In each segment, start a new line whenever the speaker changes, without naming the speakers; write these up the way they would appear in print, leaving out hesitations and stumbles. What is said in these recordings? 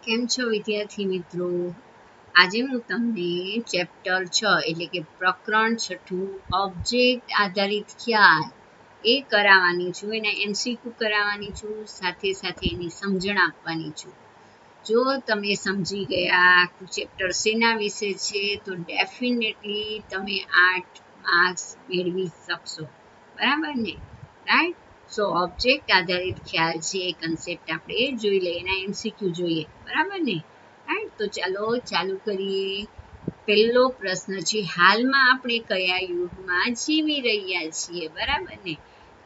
કેમ છો વિદ્યાર્થી મિત્રો? આજે હું તમને ચેપ્ટર 6 એટલે કે પ્રકરણ 6 ઓબ્જેક્ટ આધારિત ખ્યાલ એ કરાવવાની છું, એના MCQ કરાવવાની છું, સાથે સાથે એની સમજણ આપવાની છું. જો તમે સમજી ગયા આખું ચેપ્ટર શેના વિશે છે તો ડેફિનેટલી તમે 8 માર્ક્સ મેળવી શકશો, બરાબર ને? રાઈટ. સો ઓબ્જેક્ટ આધારિત ખ્યાલ છે એ કન્સેપ્ટ આપણે જોઈ લઈએ, એના MCQ જોઈએ, બરાબર ને? રાઈટ. તો ચાલો ચાલુ કરીએ. પહેલો પ્રશ્ન છે, હાલમાં આપણે કયા યુગમાં જીવી રહ્યા છીએ? બરાબર ને?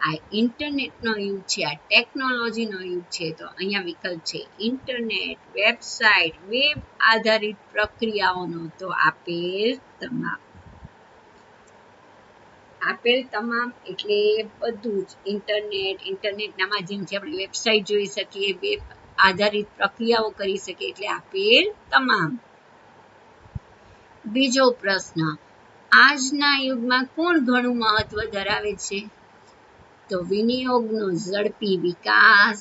આ ઇન્ટરનેટનો યુગ છે, આ ટેકનોલોજીનો યુગ છે. તો અહીંયા વિકલ્પ છે ઇન્ટરનેટ, વેબસાઇટ, વેબ આધારિત પ્રક્રિયાઓનો. તો આપેલ તમામ એટલે બધું જ ઇન્ટરનેટના માધ્યમથી આપણે વેબસાઇટ જોઈ શકીએ, વેબ આધારિત પ્રક્રિયાઓ કરી શકીએ, એટલે આપેલ તમામ. બીજો પ્રશ્ન, આજના યુગમાં કોણ ઘણું મહત્વ ધરાવે છે? તો વિનિયોગનો ઝડપી વિકાસ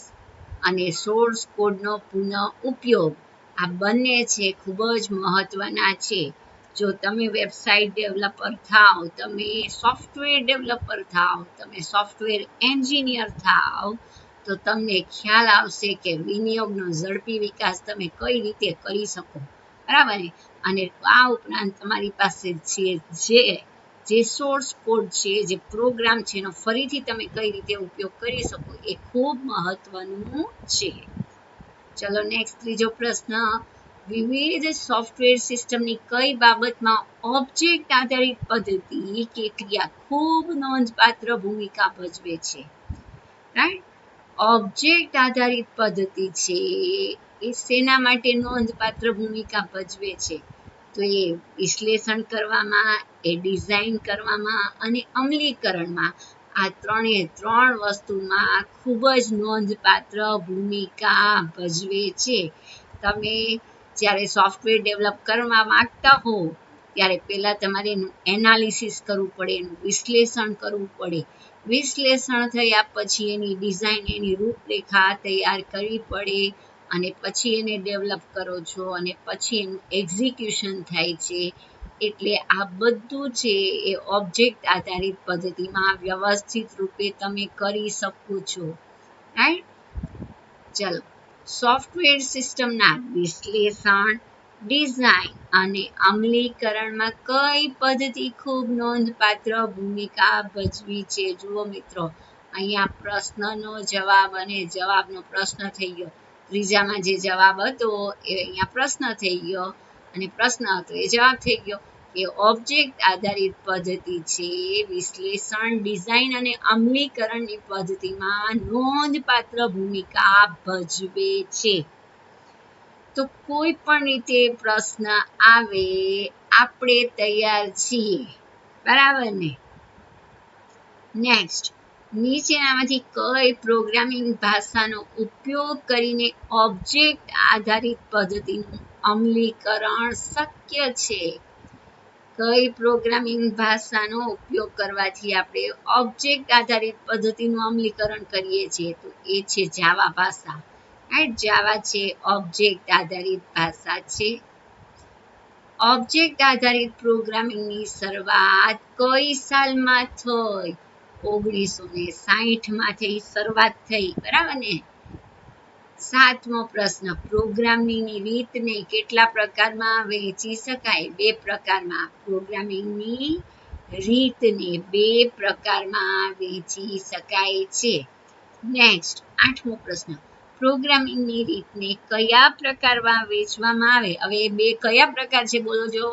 અને સોર્સ કોડનો પુનઃ ઉપયોગ, આ બંને છે ખૂબ જ મહત્વના છે. જો તમે વેબસાઇટ ડેવલપર થાવ, તમે સોફ્ટવેર ડેવલપર થાવ, તમે સોફ્ટવેર એન્જિનિયર થાવ, તો તમને ખ્યાલ આવશે કે વિનિયોગનો ઝડપી વિકાસ તમે કઈ રીતે કરી શકો, બરાબર ને? અને આ ઉપરાંત તમારી પાસે જે સોર્સ કોડ છે, જે પ્રોગ્રામ છે, એનો ફરીથી તમે કઈ રીતે ઉપયોગ કરી શકો, એ ખૂબ મહત્વનું છે. ચલો નેક્સ્ટ, ત્રીજો પ્રશ્ન, વિવિધ સોફ્ટવેર સિસ્ટમની કઈ બાબતમાં ઓબ્જેક્ટ આધારિત પદ્ધતિ કે ક્રિયા ખૂબ નોંધપાત્ર ભૂમિકા ભજવે છે? રાઈટ. ઓબ્જેક્ટ આધારિત પદ્ધતિ છે એ શેના માટે નોંધપાત્ર ભૂમિકા ભજવે છે? તો એ વિશ્લેષણ કરવામાં, એ ડિઝાઇન કરવામાં અને અમલીકરણમાં, આ ત્રણ વસ્તુમાં ખૂબ જ નોંધપાત્ર ભૂમિકા ભજવે છે. તમે જ્યારે સોફ્ટવેર ડેવલપ કરવા માંગતા હો ત્યારે પહેલાં તમારે એનું એનાલિસિસ કરવું પડે, એનું વિશ્લેષણ કરવું પડે. વિશ્લેષણ થયા પછી એની ડિઝાઇન, એની રૂપરેખા તૈયાર કરવી પડે, અને પછી એને ડેવલપ કરો છો, અને પછી એનું એક્ઝિક્યુશન થાય છે. એટલે આ બધું છે એ ઓબ્જેક્ટ આધારિત પદ્ધતિમાં વ્યવસ્થિત રૂપે તમે કરી શકો છો. રાઈટ. ચલો, સોફ્ટવેર સિસ્ટમના વિશ્લેષણ, ડિઝાઇન અને અમલીકરણમાં કઈ પદ્ધતિ ખૂબ નોંધપાત્ર ભૂમિકા ભજવી છે? જુઓ મિત્રો, અહીંયા પ્રશ્નનો જવાબ અને જવાબનો પ્રશ્ન થઈ ગયો. ત્રીજામાં જે જવાબ હતો એ અહીંયા પ્રશ્ન થઈ ગયો, અને પ્રશ્ન હતો એ જવાબ થઈ ગયો. એ ઓબ્જેક્ટ આધારિત પદ્ધતિ છે વિશ્લેષણ, ડિઝાઇન અને અમલીકરણની પદ્ધતિમાં નોંધપાત્ર ભૂમિકા ભજવે છે. તો કોઈ પણ રીતે પ્રશ્ન આવે, આપણે તૈયાર છીએ, બરાબર ને? નેક્સ્ટ, નીચેનામાંથી કઈ પ્રોગ્રામિંગ ભાષાનો ઉપયોગ કરીને ઓબ્જેક્ટ આધારિત પદ્ધતિનું અમલીકરણ શક્ય છે? કઈ પ્રોગ્રામિંગ ભાષાનો ઉપયોગ કરવાથી આપણે ઓબ્જેક્ટ આધારિત પદ્ધતિનું અમલીકરણ કરીએ છીએ? તો એ છે જાવા ભાષા. રાઈટ. જાવા છે ઓબ્જેક્ટ આધારિત ભાષા છે. ઓબ્જેક્ટ આધારિત પ્રોગ્રામિંગની શરૂઆત કઈ સાલમાં થઈ? 1960માંથી શરૂઆત થઈ, બરાબર ને? 7મો પ્રશ્ન, પ્રોગ્રામિંગની રીતને કેટલા પ્રકારમાં વહેંચી શકાય? 2 પ્રકારમાં. પ્રોગ્રામિંગની રીતને 2 પ્રકારમાં વહેંચી શકાય છે. નેક્સ્ટ, 8મો પ્રશ્ન, પ્રોગ્રામિંગની રીતને કયા પ્રકારમાં વહેંચવામાં આવે? હવે એ 2 કયા પ્રકાર છે બોલો જો?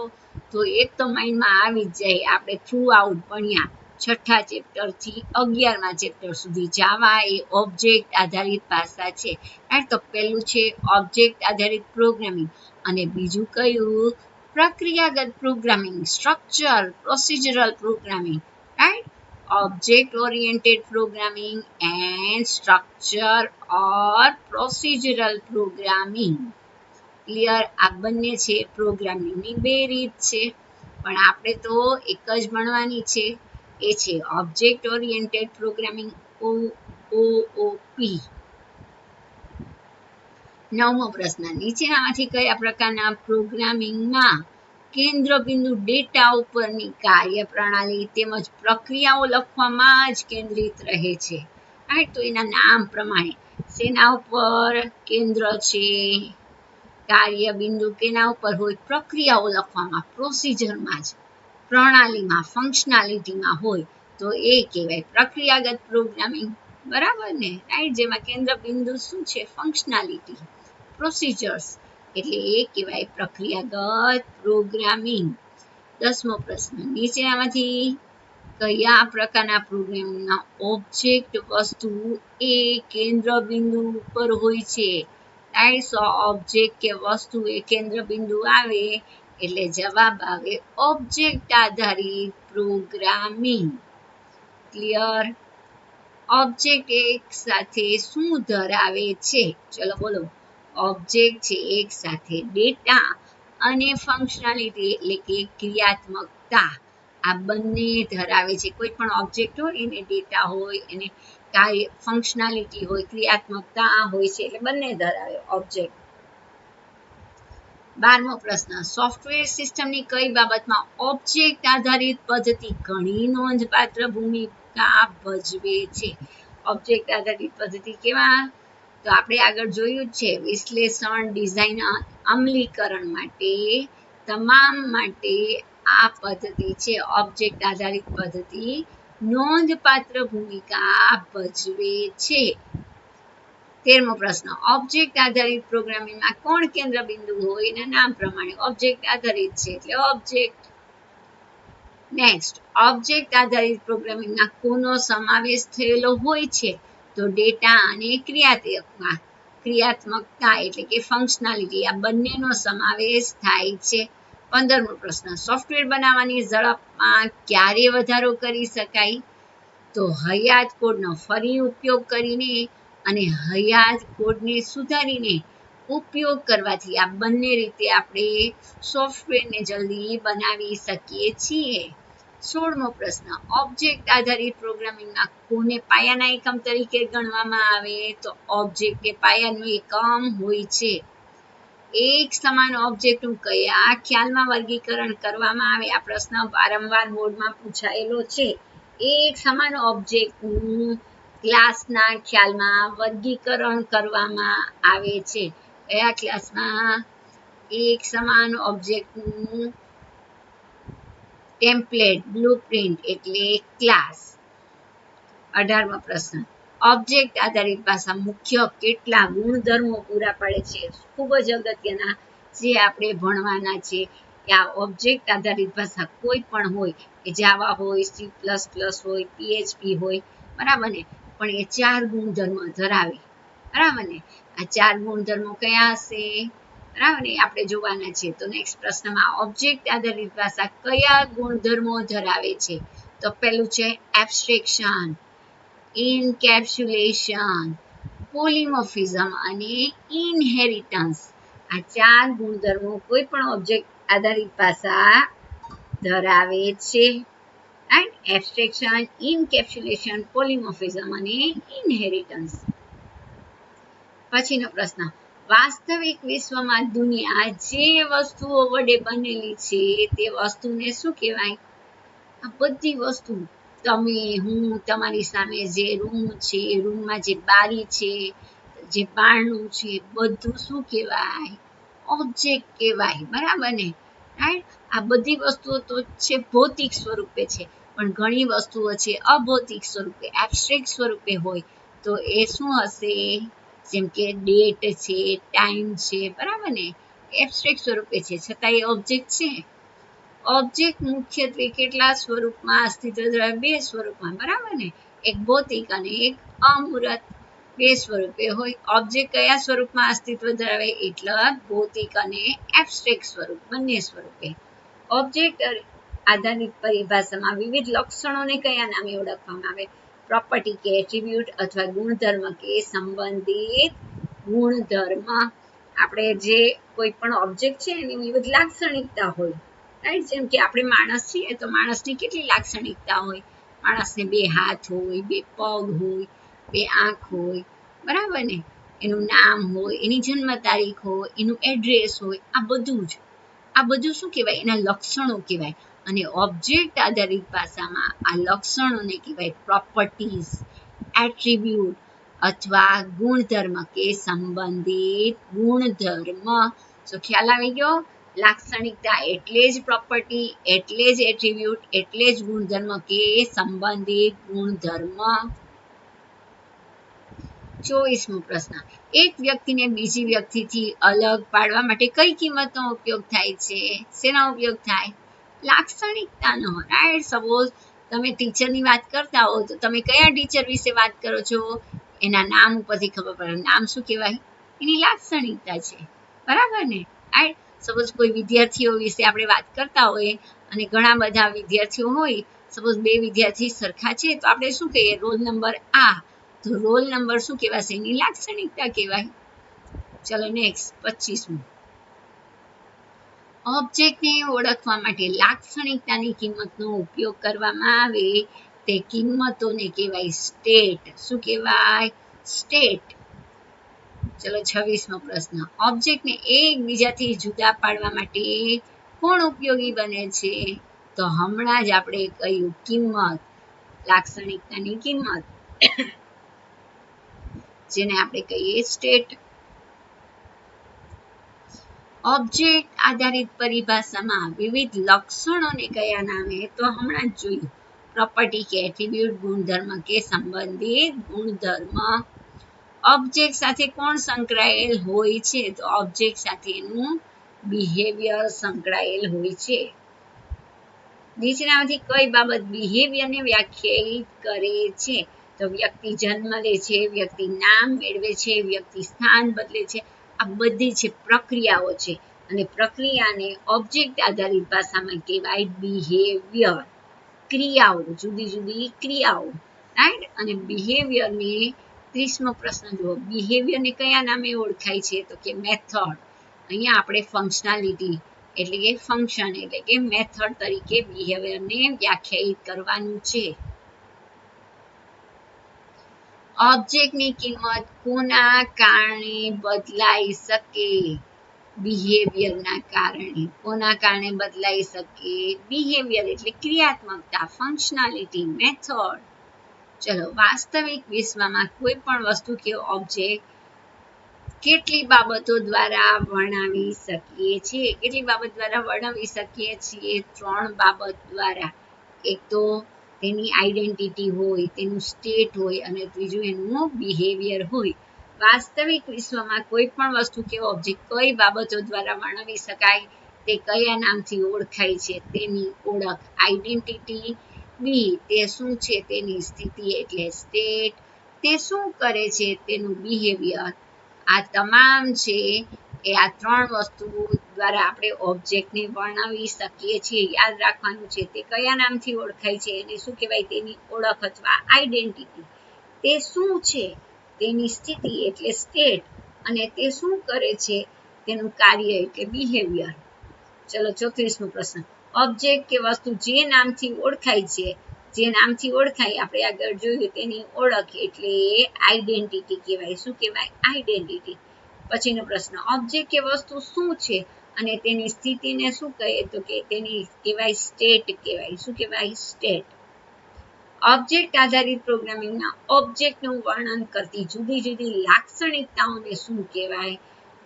તો એક તો માઇન્ડમાં આવી જ જાય, આપણે થ્રુ આઉટ ભણ્યા 6થા ચેપ્ટરથી 11મા ચેપ્ટર સુધી. જાવા એ ઓબ્જેક્ટ આધારિત ભાષા છે. રાઈટ. તો પહેલું છે ઓબ્જેક્ટ આધારિત પ્રોગ્રામિંગ, અને બીજું કયું? પ્રક્રિયાગત programming, structure procedural programming. Right. object oriented programming and structure or procedural programming. Clear? આ બંને છે પ્રોગ્રામિંગની 2 રીત છે, પણ આપણે તો એક જ ભણવાની છે. એ છે ઓબ્જેક્ટ ઓરિએન્ટેડ પ્રોગ્રામિંગ, OOP. 9મો પ્રશ્ન, નીચેનામાંથી કયા પ્રકારના પ્રોગ્રામિંગમાં કેન્દ્ર બિંદુ ડેટા ઉપરની કાર્યપ્રણાલી તેમજ પ્રક્રિયાઓ લખવામાં જ કેન્દ્રિત રહે છે? રાઈટ, તો એના નામ પ્રમાણે શેના ઉપર કેન્દ્ર છે? કાર્ય બિંદુ કેના ઉપર હોય? પ્રક્રિયાઓ લખવામાં, પ્રોસિજરમાં જ, પ્રણાલીમાં, ફંક્શનાલિટીમાં હોય તો એ કહેવાય પ્રક્રિયાગત પ્રોગ્રામિંગ. બરાબર ને? રાઈટ, જેમાં કેન્દ્ર બિંદુ શું છે? ફંક્શનાલિટી, પ્રોસિજર્સ, એટલે એ કહેવાય પ્રક્રિયાગત પ્રોગ્રામિંગ. 10મો પ્રશ્ન, નીચેનામાંથી કયા પ્રકારના પ્રોગ્રામિંગના ઓબ્જેક્ટ વસ્તુ એ કેન્દ્ર બિંદુ ઉપર હોય છે? રાઈટ, સો ઓબ્જેક્ટ કે વસ્તુ એ કેન્દ્ર બિંદુ આવે એટલે જવાબ આવે ઓબ્જેક્ટ આધારિત પ્રોગ્રામિંગ. ક્લિયર? ઓબ્જેક્ટ એક સાથે શું ધરાવે છે? ચલો બોલો. ઓબ્જેક્ટ છે એક સાથે ડેટા અને ફંક્શનાલિટી એટલે કે ક્રિયાત્મકતા, આ બંને ધરાવે છે. કોઈ પણ ઓબ્જેક્ટ હોય એને ડેટા હોય, એને કાર્ય ફંક્શનાલિટી હોય, ક્રિયાત્મકતા હોય છે, એટલે બંને ધરાવે ઓબ્જેક્ટ. 12મો પ્રશ્ન, સોફ્ટવેર સિસ્ટમની કઈ બાબતમાં ઓબ્જેક્ટ આધારિત પદ્ધતિ ઘણી નોંધપાત્ર ભૂમિકા ભજવે છે? ઓબ્જેક્ટ આધારિત પદ્ધતિ કેવા? તો આપણે આગળ જોયું જ છે, વિશ્લેષણ, ડિઝાઇન, અમલીકરણ માટે, તમામ માટે આ પદ્ધતિ છે ઓબ્જેક્ટ આધારિત પદ્ધતિ નોંધપાત્ર ભૂમિકા ભજવે છે. 13મો પ્રશ્ન, ઓબ્જેક્ટ આધારિત પ્રોગ્રામિંગમાં કોણ કેન્દ્ર બિંદુ હોય? એના નામ પ્રમાણે ઓબ્જેક્ટ આધારિત છે એટલે ઓબ્જેક્ટ. નેક્સ્ટ, ઓબ્જેક્ટ આધારિત પ્રોગ્રામિંગમાં કોનો સમાવેશ થયેલો હોય છે? તો ડેટા અને ક્રિયાત્મકતા એટલે કે ફંક્શનાલિટી, આ બંનેનો સમાવેશ થાય છે. 15મો પ્રશ્ન, સોફ્ટવેર બનાવવાની ઝડપમાં ક્યારે વધારો કરી શકાય? તો હયાત કોડનો ફરી ઉપયોગ કરીને અને હયાત કોડને સુધારીને ઉપયોગ કરવાથી આ બંને રીતે આપણે સોફ્ટવેરને જલ્દી બનાવી શકીએ છીએ. 16મો પ્રશ્ન, ઓબ્જેક્ટ આધારિત પ્રોગ્રામિંગમાં કોને પાયાના એકમ તરીકે ગણવામાં આવે? તો ઓબ્જેક્ટ એ પાયાનું એકમ હોય છે. એક સમાન ઓબ્જેક્ટનું કયા ખ્યાલમાં વર્ગીકરણ કરવામાં આવે? આ પ્રશ્ન વારંવાર બોર્ડમાં પૂછાયેલો છે. એક સમાન ઓબ્જેક્ટનું ક્લાસના ખ્યાલમાં વર્ગીકરણ કરવામાં આવે છે. કયા ક્લાસમાં? એક સમાન ઓબ્જેક્ટનું ટેમ્પલેટ, બ્લુપ્રિન્ટ એટલે ક્લાસ. 18મો પ્રશ્ન, ઓબ્જેક્ટ આધારિત ભાષા મુખ્ય કેટલા ગુણધર્મો પૂરા પાડે છે? ખૂબ જ અગત્યના જે આપણે ભણવાના છે કે આ ઓબ્જેક્ટ આધારિત ભાષા કોઈ પણ હોય, કે જાવા હોય, સી પ્લસ પ્લસ હોય, પીએચપી હોય, બરાબર ને, પણ એ 4 ગુણધર્મો ધરાવે. બરાબર ને? આ 4 ગુણધર્મો કયા હશે? બરાબર ને, આપણે જોવાના છે. તો નેક્સ્ટ પ્રશ્નમાં ઓબ્જેક્ટ આધારિત ભાષા કયા ગુણધર્મો ધરાવે છે? તો પહેલું છે એબ્સ્ટ્રેક્શન, ઇનકેપ્સ્યુલેશન, પોલિમોર્ફિઝમ અને ઇનહેરિટન્સ. આ 4 ગુણધર્મો કોઈ પણ ઓબ્જેક્ટ આધારિત ભાષા ધરાવે છે. રાઈટ, એબ્સ્ટ્રેક્શન, ઇનકેપ્સ્યુલેશન, પોલિમોર્ફિઝમ અને ઇનહેરિટન્સ. પછીનો પ્રશ્ન, વાસ્તવિક વિશ્વમાં દુનિયા જે વસ્તુઓ વડે બનેલી છે તે વસ્તુને શું કહેવાય? આ બધી વસ્તુ, તમે, હું, તમારી સામે જે રૂમ છે, રૂમમાં જે બારી છે, જે બારણું છે, બધું શું કહેવાય? ઓબ્જેક્ટ કહેવાય. બરાબર ને? રાઈટ, આ બધી વસ્તુઓ તો છે ભૌતિક સ્વરૂપે છે, પણ ઘણી વસ્તુઓ છે અભૌતિક સ્વરૂપે, એબ્સ્ટ્રેક્ટ સ્વરૂપે હોય, તો એ શું હશે? જેમ કે ડેટ છે, ટાઈમ છે, બરાબર ને, એબ્સ્ટ્રેક્ટ સ્વરૂપે છે છતાં એ ઓબ્જેક્ટ છે. ઓબ્જેક્ટ મુખ્યત્વે કેટલા સ્વરૂપમાં અસ્તિત્વ ધરાવે? 2 સ્વરૂપમાં. બરાબર ને? એક ભૌતિક અને એક અમૂર્ત. 2 સ્વરૂપે હોય. ઓબ્જેક્ટ કયા સ્વરૂપમાં અસ્તિત્વ ધરાવે? એટલે ભૌતિક અને એબ્સ્ટ્રેક્ટ સ્વરૂપ, બંને સ્વરૂપે. ઓબ્જેક્ટ આધારિત પરિભાષામાં વિવિધ લક્ષણોને કયા નામે ઓળખવામાં આવે? પ્રોપર્ટી કે એટ્રીબ્યુટ અથવા ગુણધર્મ કે સંબંધિત ગુણધર્મ. આપણે જે કોઈ પણ ઓબ્જેક્ટ છે એની વિવિધ લાક્ષણિકતા હોય. રાઈટ, જેમ કે આપણે માણસ છીએ તો માણસની કેટલી લાક્ષણિકતા હોય? માણસને 2 હાથ હોય, 2 પગ હોય, 2 આંખ હોય, બરાબર ને? એનું નામ હોય, એની જન્મ તારીખ હોય, એનું એડ્રેસ હોય, આ બધું શું કહેવાય? એના લક્ષણો કહેવાય. અને ઓબ્જેક્ટ આધારિત ભાષામાં આ લક્ષણોને કહેવાય પ્રોપર્ટીઝ, એટ્રીબ્યુટ અથવા ગુણધર્મ કે સંબંધિત ગુણધર્મ. તો ખ્યાલ આવી ગયો? લાક્ષણિકતા એટલે જ પ્રોપર્ટી, એટલે જ એટ્રીબ્યુટ, એટલે જ ગુણધર્મ કે સંબંધિત ગુણધર્મ. 24મો પ્રશ્ન, એક વ્યક્તિને બીજી વ્યક્તિથી અલગ પાડવા માટે કઈ કિંમતનો ઉપયોગ થાય છે? શેનો ઉપયોગ થાય? લાક્ષણિકતાનો. રાઈટ? સપોઝ તમે ટીચરની વાત કરતા હો તો તમે કયા ટીચર વિશે વાત કરો છો? એના નામ ઉપરથી ખબર પડે. નામ શું કહેવાય? એની લાક્ષણિકતા છે. બરાબર ને? રાઈટ? સપોઝ કોઈ વિદ્યાર્થીઓ વિશે આપણે વાત કરતા હોઈએ અને ઘણા બધા વિદ્યાર્થીઓ હોય, સપોઝ 2 વિદ્યાર્થી સરખા છે તો આપણે શું કહીએ? રોલ નંબર આ. તો રોલ નંબર શું કહેવાશે? એની લાક્ષણિકતા કહેવાય. ચલો નેક્સ્ટ 25મું. ઓબ્જેક્ટને ઓળખવા માટે લાક્ષણિકતાની કિંમતનો ઉપયોગ કરવામાં આવે તે કિંમતોને કહેવાય સ્ટેટ. શું કહેવાય? સ્ટેટ. ચલો 26મો પ્રશ્ન. ઓબ્જેક્ટને એકબીજાથી જુદા પાડવા માટે કોણ ઉપયોગી બને છે? તો હમણાં જ આપણે કહ્યું કિંમત, લાક્ષણિકતાની કિંમત, જેને આપણે કહીએ સ્ટેટ. ઓબ્જેક્ટ આધારિત પરિભાષામાં વિવિધ લક્ષણોને કયા નામે? તો હમણાં જ જોયું પ્રોપર્ટી કે એટ્રીબ્યુટ, ગુણધર્મ કે સંબંધિત ગુણધર્મ. ઓબ્જેક્ટ સાથે કોણ સંકળાયેલ હોય છે? તો ઓબ્જેક્ટ સાથે એનું બિહેવિયર સંકળાયેલ હોય છે. નીચેનામાંથી કઈ બાબત બિહેવિયરને વ્યાખ્યાયિત કરે છે? તો વ્યક્તિ જન્મ લે છે, વ્યક્તિ નામ મેળવે છે, વ્યક્તિ સ્થાન બદલે છે, આ બધી છે પ્રક્રિયાઓ છે. અને પ્રક્રિયાને ઓબ્જેક્ટ આધારિત ભાષામાં કહેવાય બિહેવિયર. ક્રિયાઓ, જુદી જુદી ક્રિયાઓ. રાઈટ? અને બિહેવિયરને 30મો પ્રશ્ન જુઓ. બિહેવિયરને કયા નામે ઓળખાય છે? તો કે મેથડ. અહીંયા આપણે ફંક્શનાલિટી એટલે કે ફંક્શન એટલે કે મેથડ તરીકે બિહેવિયરને વ્યાખ્યાયિત કરવાનું છે. ઓબ્જેક્ટની કિંમત કોના કારણે બદલાઈ શકે? બિહેવિયરના કારણે. કોના કારણે બદલાઈ શકે? બિહેવિયર એટલે ક્રિયાત્મકતા, ફંક્શનાલિટી, મેથડ. ચલો, વાસ્તવિક વિશ્વમાં કોઈ પણ વસ્તુ કે ઓબ્જેક્ટ કેટલી બાબતો દ્વારા વર્ણવી શકીએ છીએ? કેટલી બાબત દ્વારા વર્ણવી શકીએ છીએ? 3 બાબત દ્વારા. એક તો તેની આઈડેન્ટિટી હોય, તેનું સ્ટેટ હોય અને ત્રીજું એનું બિહેવિયર હોય. વાસ્તવિક વિશ્વમાં કોઈ પણ વસ્તુ કે ઓબ્જેક્ટ કઈ બાબતો દ્વારા વર્ણવી શકાય? તે કયા નામથી ઓળખાય છે? તેની ઓળખ આઈડેન્ટિટી. બી, તે શું છે? તેની સ્થિતિ એટલે સ્ટેટ. તે શું કરે છે? તેનું બિહેવિયર. આ તમામ છે એ આ 3 વસ્તુઓ દ્વારા આપણે ઓબ્જેક્ટને વર્ણવી શકીએ છીએ. યાદ રાખવાનું છે તે કયા નામથી ઓળખાય છે? એને શું કહેવાય? તેની ઓળખ અથવા આઈડેન્ટિટી. તે શું છે? તેની સ્થિતિ એટલે સ્ટેટ. અને તે શું કરે છે? તેનું કાર્ય એટલે બિહેવિયર. ચલો 34મો પ્રશ્ન. ઓબ્જેક્ટ કે વસ્તુ જે નામથી ઓળખાય છે, જે નામથી ઓળખાય આપણે આગળ જોયું તેની ઓળખ એટલે આઈડેન્ટિટી કહેવાય. શું કહેવાય? આઈડેન્ટિટી. પછીનો પ્રશ્ન. ઓબ્જેક્ટ કે વસ્તુ શું છે અને તેની સ્થિતિને શું કહે? તો કે તેની કહેવાય સ્ટેટ કહેવાય. શું કહેવાય? સ્ટેટ. ઓબ્જેક્ટ આધારિત પ્રોગ્રામિંગમાં ઓબ્જેક્ટનું વર્ણન કરતી જુદી જુદી લાક્ષણિકતાઓને શું કહેવાય?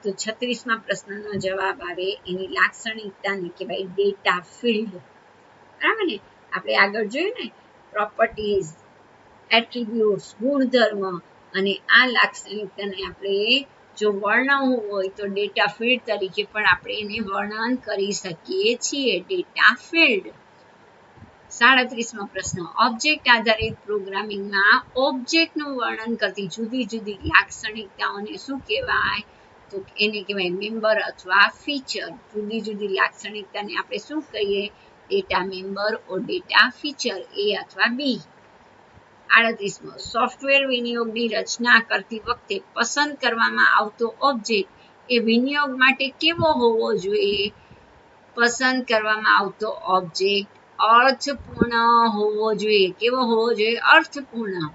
તો 36મા પ્રશ્નનો જવાબ આવે એની લાક્ષણિકતાને કહેવાય ડેટા ફિલ્ડ. બરાબર ને? આપણે આગળ જોયું ને પ્રોપર્ટીઝ, એટ્રીબ્યુટ્સ, ગુણધર્મ. અને આ લાક્ષણિકતાને આપણે જો વર્ણવવું હોય તો ડેટા ફિલ્ડ તરીકે પણ આપણે એને વર્ણન કરી શકીએ છીએ. Data field. 37મો પ્રશ્ન. ઓબ્જેક્ટ આધારિત પ્રોગ્રામિંગમાં ઓબ્જેક્ટનું વર્ણન કરતી જુદી જુદી લાક્ષણિકતાઓને શું કહેવાય? તો એને કહેવાય મેમ્બર અથવા ફીચર. જુદી જુદી લાક્ષણિકતાને આપણે શું કહીએ? ડેટા મેમ્બર ઓર ડેટા ફીચર. એ અથવા બી. 38મો. સોફ્ટવેર વિનિયોગની રચના કરતી વખતે પસંદ કરવામાં આવતો ઓબ્જેક્ટ એ વિનિયોગ માટે કેવો હોવો જોઈએ? પસંદ કરવામાં આવતો ઓબ્જેક્ટ અર્થપૂર્ણ હોવો જોઈએ. કેવો હોવો જોઈએ? અર્થપૂર્ણ.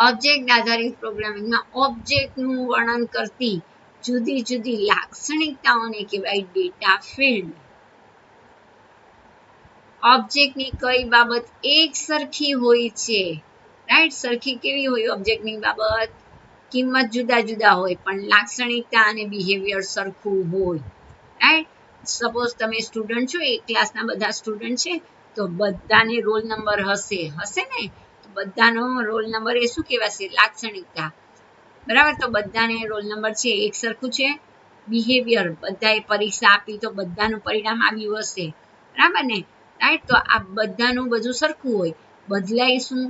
ઓબ્જેક્ટ આધારિત પ્રોગ્રામિંગમાં ઓબ્જેક્ટનું વર્ણન કરતી જુદી જુદી લાક્ષણિકતાઓને કહેવાય ડેટા ફિલ્ડ. ઓબ્જેક્ટની કઈ બાબત એક સરખી હોય છે, રાઈટ? સરખી કેવી હોય ઓબ્જેક્ટની બાબત? કિંમત જુદા જુદા હોય પણ લાક્ષણિકતા અને બિહેવિયર સરખું હોય, રાઈટ? સપોઝ તમે સ્ટુડન્ટ છો, એક ક્લાસના બધા સ્ટુડન્ટ છે, તો બધાને રોલ નંબર હશે ને? તો બધાનો રોલ નંબર એ શું કહેવાશે? લાક્ષણિકતા, બરાબર? તો બધાને રોલ નંબર છે એક સરખું છે. બિહેવિયર, બધાએ પરીક્ષા આપી તો બધાનું પરિણામ આવ્યું હશે, બરાબર ને? રાઈટ? તો આ બધાનું બધું સરખું હોય. બદલાય શું?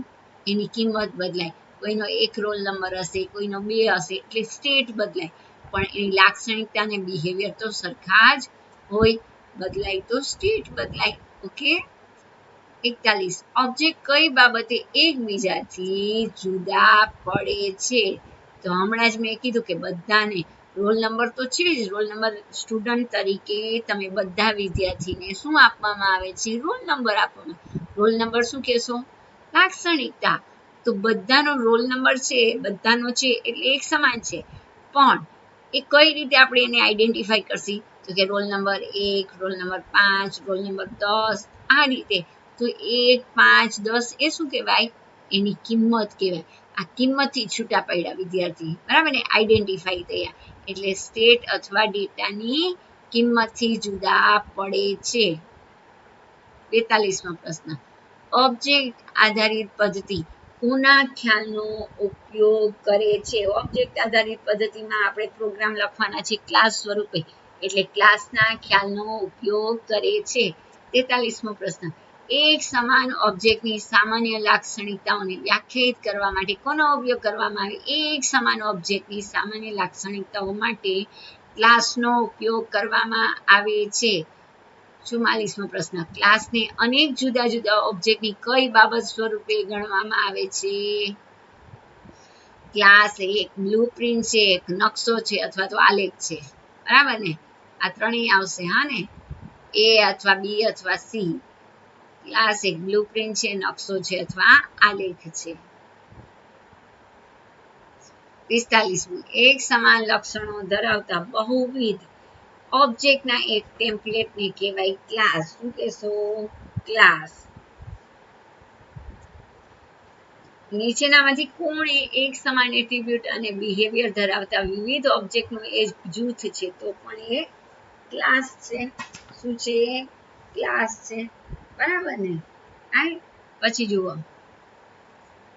એની કિંમત બદલાય. કોઈનો એક રોલ નંબર હશે, કોઈનો 2 હશે, એટલે સ્ટેટ બદલાય, પણ એની લાક્ષણિકતા અને બિહેવિયર તો સરખા જ હોય. બદલાય તો સ્ટેટ બદલાય. ઓકે. 41. ઓબ્જેક્ટ કઈ બાબતે એકબીજાથી જુદા પડે છે? તો હમણાં જ મેં કીધું કે બધાને રોલ નંબર તો છે જ. રોલ નંબર સ્ટુડન્ટ તરીકે તમે બધા વિદ્યાર્થીને શું આપવામાં આવે છે? રોલ નંબર આપવામાં. રોલ નંબર શું કહેશો? લાક્ષણિકતા. તો બધાનો રોલ નંબર છે, બધાનો છે એટલે એક સમાન છે, પણ એ કઈ રીતે આપણે એને આઈડેન્ટિફાઈ કરશી? તો કે roll number 1, roll number 5, roll number 10, આ રીતે. તો 1, 5, 10 એ શું કહેવાય? એની કિંમત કહેવાય. આ કિંમતથી છૂટા પડ્યા વિદ્યાર્થી, બરાબર ને? આઈડેન્ટિફાઈ થયા એટલે સ્ટેટ અથવા ડેટાની કિંમતથી જુદા પડે છે. 42મો પ્રશ્ન. ઓબ્જેક્ટ આધારિત પદ્ધતિ કોના ખ્યાલનો ઉપયોગ કરે છે? ઓબ્જેક્ટ આધારિત પદ્ધતિમાં આપણે પ્રોગ્રામ લખવાના છે ક્લાસ સ્વરૂપે, એટલે ક્લાસના ખ્યાલનો ઉપયોગ કરે છે. 43મો પ્રશ્ન. એક સમાન ઓબ્જેક્ટની સામાન્ય લાક્ષણિકતાઓને વ્યાખ્યાયિત કરવા માટે કોનો ઉપયોગ કરવામાં આવે? એક સમાન ઓબ્જેક્ટની સામાન્ય લાક્ષણિકતાઓ માટે ક્લાસનો ઉપયોગ કરવામાં આવે છે. 44મો પ્રશ્ન. ક્લાસને અનેક જુદા જુદા ઓબ્જેક્ટની કઈ બાબત સ્વરૂપે ગણવામાં આવે છે? ક્લાસ એક બ્લુપ્રિન્ટ છે, એક નકશો છે અથવા તો આલેખ છે, બરાબર ને? આ ત્રણેય આવશે, હા ને? એ અથવા બી અથવા સી. ક્લાસ એક બ્લુપ્રિન્ટ છે, નકશો છે અથવા આલેખ છે. 45મું. એક સમાન લક્ષણો ધરાવતા બહુવિધ ઓબ્જેક્ટના એક ટેમ્પલેટને કહેવાય ક્લાસ. શું કહેશો? ક્લાસ. નીચેનામાંથી કોણ એક સમાન એટ્રીબ્યુટ અને બિહેવિયર ધરાવતા વિવિધ ઓબ્જેક્ટનું એક જૂથ છે? તો પણ એ ક્લાસ છે. શું છે? ક્લાસ છે, બરાબર ને? પછી જુઓ,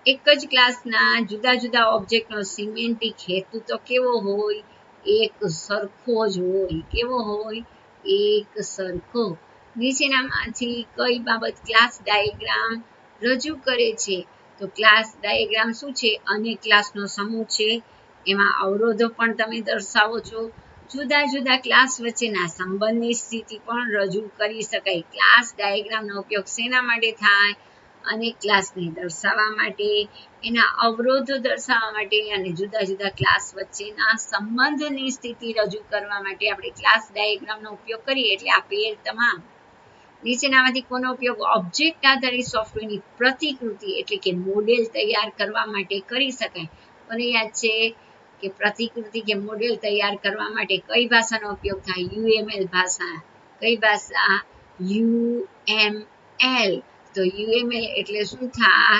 એક જ ક્લાસના જુદા જુદા ઓબ્જેક્ટનો સિમેન્ટિક હેતુ તો કેવો હોય? એક સરખો જ હોય. કેવો હોય? એક સરખો. નીચેનામાંથી કઈ બાબત ક્લાસ ડાયાગ્રામ રજૂ કરે છે? તો ક્લાસ ડાયાગ્રામ શું છે? અનેક ક્લાસનો સમૂહ છે, એમાં અવરોધો પણ તમે દર્શાવો છો. જુદા જુદા ક્લાસ વચ્ચેના સંબંધની સ્થિતિ પણ રજૂ કરી શકાય. ક્લાસ ડાયાગ્રામનો ઉપયોગ શેના માટે થાય? અનેક ક્લાસને દર્શાવવા માટે, એના અવરોધો દર્શાવવા માટે અને જુદા જુદા ક્લાસ વચ્ચેના સંબંધની સ્થિતિ રજૂ કરવા માટે આપણે ક્લાસ ડાયાગ્રામનો ઉપયોગ કરીએ. એટલે આપેલ તમામ નીચેનામાંથી કોનો ઉપયોગ ઓબ્જેક્ટ આધારિત સોફ્ટવેરની પ્રતિકૃતિ એટલે કે મોડેલ તૈયાર કરવા માટે કરી શકાય? મને યાદ છે કે પ્રતિકૃતિ કે મોડેલ તૈયાર કરવા માટે કઈ ભાષાનો ઉપયોગ થાય? UML ભાષા. કઈ ભાષા? UML. તો UML એટલે શું થાય?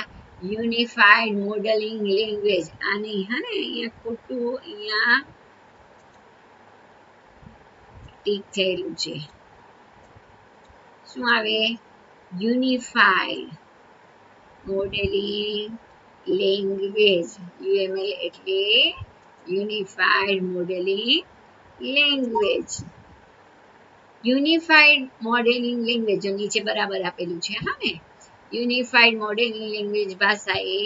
Unified modelling language. આની હા ને અહીંયા ખોટું અહીંયા ટીક થયેલું છે. શું આવે? Unified modelling language. UML એટલે unified modelling language. Unified modelling language નીચે બરાબર આપેલું છે, હા ને? યુનિફાઈડ મોડેલિંગ લેંગ્વેજ ભાષા એ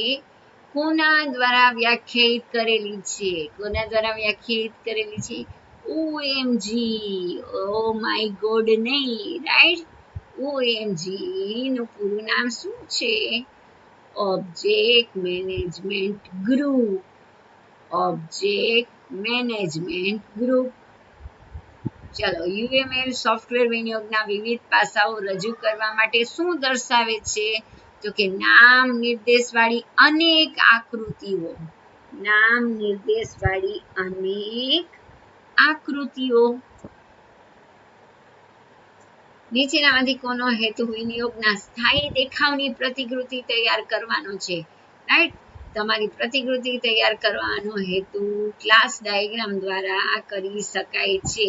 કોના દ્વારા વ્યાખ્યાયિત કરેલી છે? કોના દ્વારા વ્યાખ્યાયિત કરેલી છે? OMG. ઓ માય ગોડ નહીં, રાઈટ? OMG નું પૂરું નામ શું છે? Object management group. Object management group. ચલો, UML સોફ્ટવેર વિનિયોગના વિવિધ પાસાઓ રજૂ કરવા માટે શું દર્શાવે છે? તો કે નામ નિર્દેશવાળી અનેક આકૃતિઓ, નામ નિર્દેશવાળી અનેક આકૃતિઓ. નીચેનામાંથી કોનો હેતુ વિનિયોગના સ્થાયી દેખાવની પ્રતિકૃતિ તૈયાર કરવાનો છે? રાઈટ, તમારી પ્રતિકૃતિ તૈયાર કરવાનો હેતુ ક્લાસ ડાયાગ્રામ દ્વારા કરી શકાય છે.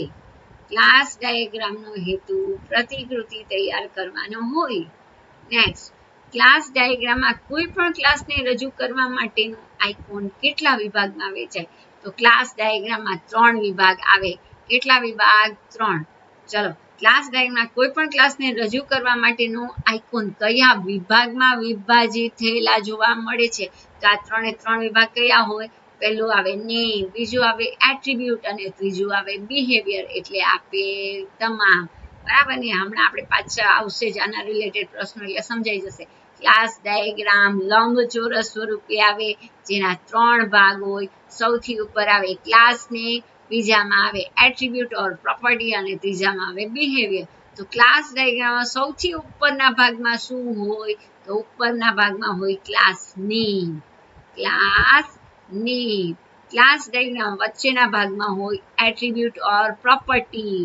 ક્લાસ ડાયાગ્રામનો હેતુ પ્રતિકૃતિ તૈયાર કરવાનો હોય. નેક્સ્ટ, ક્લાસ ડાયાગ્રામમાં કોઈ પણ ક્લાસને રજૂ કરવા માટેનો આઇકોન કેટલા વિભાગમાં વહેંચાય? તો ક્લાસ ડાયાગ્રામમાં 3 વિભાગ આવે. કેટલા વિભાગ? 3. ચલો, ક્લાસ ડાયાગ્રામમાં કોઈ પણ ક્લાસને રજૂ કરવા માટેનો આઇકોન કયા વિભાગમાં વિભાજિત થયેલા જોવા મળે છે? તો આ 3 વિભાગ કયા હોય? પહેલું આવે નેમ, બીજું આવે એટ્રીબ્યુટ અને ત્રીજું આવે બિહેવિયર. એટલે આપે તમામ. બરાબર ને? હમણાં આપણે પાછા આવશે જ આના રિલેટેડ પ્રશ્નો, એટલે સમજાઈ જશે. ક્લાસ ડાયાગ્રામ લંબચોરસ સ્વરૂપે આવે, જેના 3 ભાગ હોય. સૌથી ઉપર આવે ક્લાસને, બીજામાં આવે એટ્રીબ્યુટ ઓર પ્રોપર્ટી અને ત્રીજામાં આવે બિહેવિયર. તો ક્લાસ ડાયાગ્રામમાં સૌથી ઉપરના ભાગમાં શું હોય? તો ઉપરના ભાગમાં હોય class name. Class name. Class diagram વચ્ચેના ભાગમાં હોય એટ્રીબ્યુટ ઓર પ્રોપર્ટી.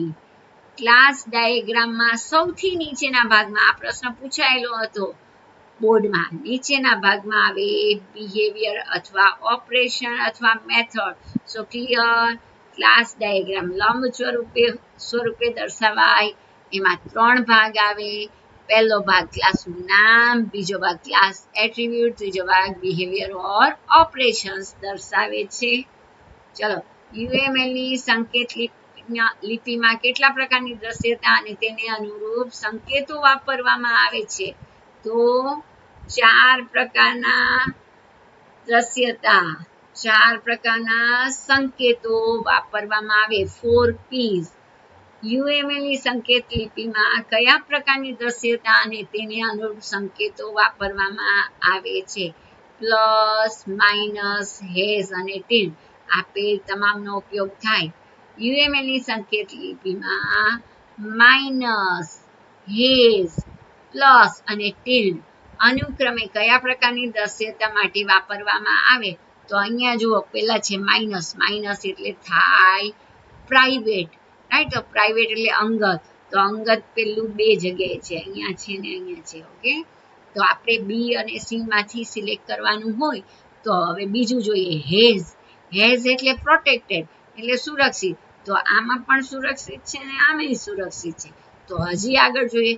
ક્લાસ ડાયાગ્રામમાં સૌથી નીચેના ભાગમાં, આ પ્રશ્ન પૂછાયેલો હતો બોર્ડમાં, નીચેના ભાગમાં આવે બિહેવિયર અથવા ઓપરેશન અથવા મેથડ. સો ક્લિયર? ક્લાસ ડાયાગ્રામ લંબ સ્વરૂપે દર્શાવાય. એમાં 3 ભાગ આવે. પહેલો ભાગ ક્લાસનું નામ, બીજો ભાગ ક્લાસ એટ્રીબ્યુટ, ત્રીજો ભાગ બિહેવિયર ઓર ઓપરેશન્સ દર્શાવે છે. ચલો, યુએમએલની સંકેત લિપિમાં કેટલા પ્રકારની દ્રશ્યતા અને તેને અનુરૂપ સંકેતો વાપરવામાં આવે છે? તો 4 પ્રકારના દ્રશ્યતા, 4 પ્રકારના સંકેતો વાપરવામાં આવે. 4 P's. યુએમએલની સંકેત લિપિમાં કયા પ્રકારની દ્રશ્યતા અને તેને અનુરૂપ સંકેતો વાપરવામાં આવે છે? પ્લસ, માઇનસ, હેશ અને ટિલ્ડ. આપેલ તમામનો ઉપયોગ થાય. યુએમએલની સંકેત લિપિમાં માઇનસ, હેશ, પ્લસ અને ટિલ્ડ અનુક્રમે કયા પ્રકારની દ્રશ્યતા માટે વાપરવામાં આવે? તો અહીંયા જુઓ, પહેલા છે માઇનસ. માઇનસ એટલે થાય પ્રાઇવેટ. રાઈટ, તો પ્રાઇવેટ એટલે અંગત. તો અંગત પેલું 2 જગ્યાએ છે, અહીંયા છે ને અહીંયા છે. ઓકે, તો આપણે બી અને સી માંથી સિલેક્ટ કરવાનું હોય. તો હવે બીજું જોઈએ, હેઝ. હેઝ એટલે પ્રોટેક્ટેડ, એટલે સુરક્ષિત. તો આમાં પણ સુરક્ષિત છે ને આમાં સુરક્ષિત છે. તો હજી આગળ જોઈએ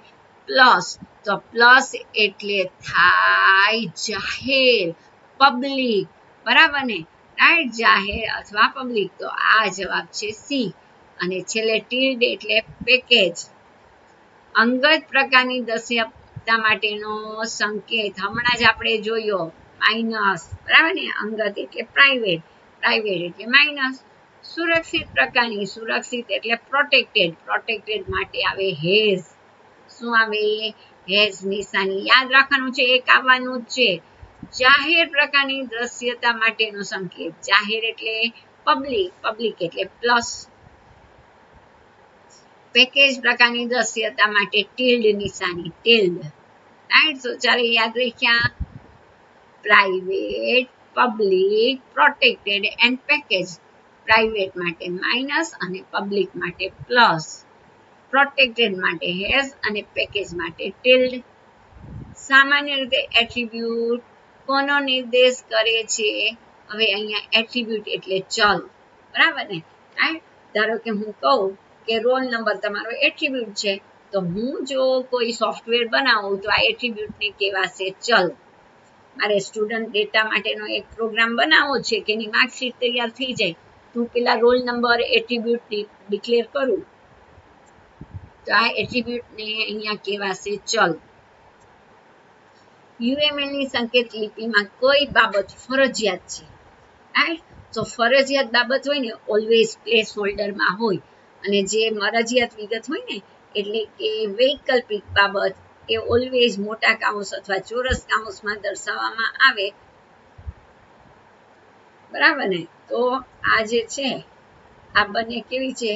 પ્લસ. તો પ્લસ એટલે થાય જાહેર, પબ્લિક. બરાબર ને? રાઈટ, જાહેર અથવા પબ્લિક. તો આ જવાબ છે સી. અને છેલ્લે ટિલ્ડ એટલે પેકેજ. અંગત પ્રકારની દ્રશ્યતા માટેનો સંકેત હમણાં જ આપણે જોયો, માઇનસ. બરાબર ને? અંગત એટલે પ્રાઇવેટ, પ્રાઇવેટ એટલે માઇનસ. સુરક્ષિત પ્રકારની, સુરક્ષિત એટલે પ્રોટેક્ટેડ, પ્રોટેક્ટેડ માટે આવે હેઝ. શું આવે? હેઝ નિશાની. યાદ રાખવાનું છે, એક આવવાનું જ છે. જાહેર પ્રકારની દ્રશ્યતા માટેનો સંકેત, જાહેર એટલે પબ્લિક, પબ્લિક એટલે પ્લસ. પેકેજ પ્રકારની દ્રશ્યતા માટે ટિલ્ડ નિશાની, ટિલ્ડ. રાઈટ, તો ચાલો યાદ રાખ્યા. Private, public, protected and package. Private માટે માઇનસ અને પબ્લિક માટે પ્લસ. પ્રોટેક્ટેડ માટે હેઝ અને પેકેજ માટે ટિલ્ડ. સામાન્ય રીતે એટ્રીબ્યુટ કોનો નિર્દેશ કરે છે? હવે અહીંયા એટ્રીબ્યુટ એટલે ચલ. બરાબર ને? રાઈટ, ધારો કે હું કહું કે રોલ નંબર તમારો એટ્રીબ્યુટ છે, તો હું જો કોઈ સોફ્ટવેર બનાવું તો આ એટ્રીબ્યુટને કહેવાશે ચલ. મારે સ્ટુડન્ટ ડેટા માટેનો એક પ્રોગ્રામ બનાવવો છે કે એની માર્કશીટ તૈયાર થઈ જાય, તો પેલા રોલ નંબર એટ્રીબ્યુટ ડિક્લેર કરું, તો આ એટ્રીબ્યુટને અહીંયા કહેવાશે ચલ. યુએમએલની સંકેત લિપિમાં કોઈ બાબત ફરજિયાત છે? રાઈટ, તો ફરજિયાત બાબત હોય ને ઓલવેઝ પ્લેસ હોલ્ડરમાં હોય, અને જે મરજિયાત વિગત હોય ને એટલે કે વૈકલ્પિક બાબત એ ઓલવેઝ મોટા કાઉન્સ અથવા ચોરસ કાઉન્સમાં દર્શાવવામાં આવે. બરાબર ને? તો આ જે છે આ બંને કેવી છે?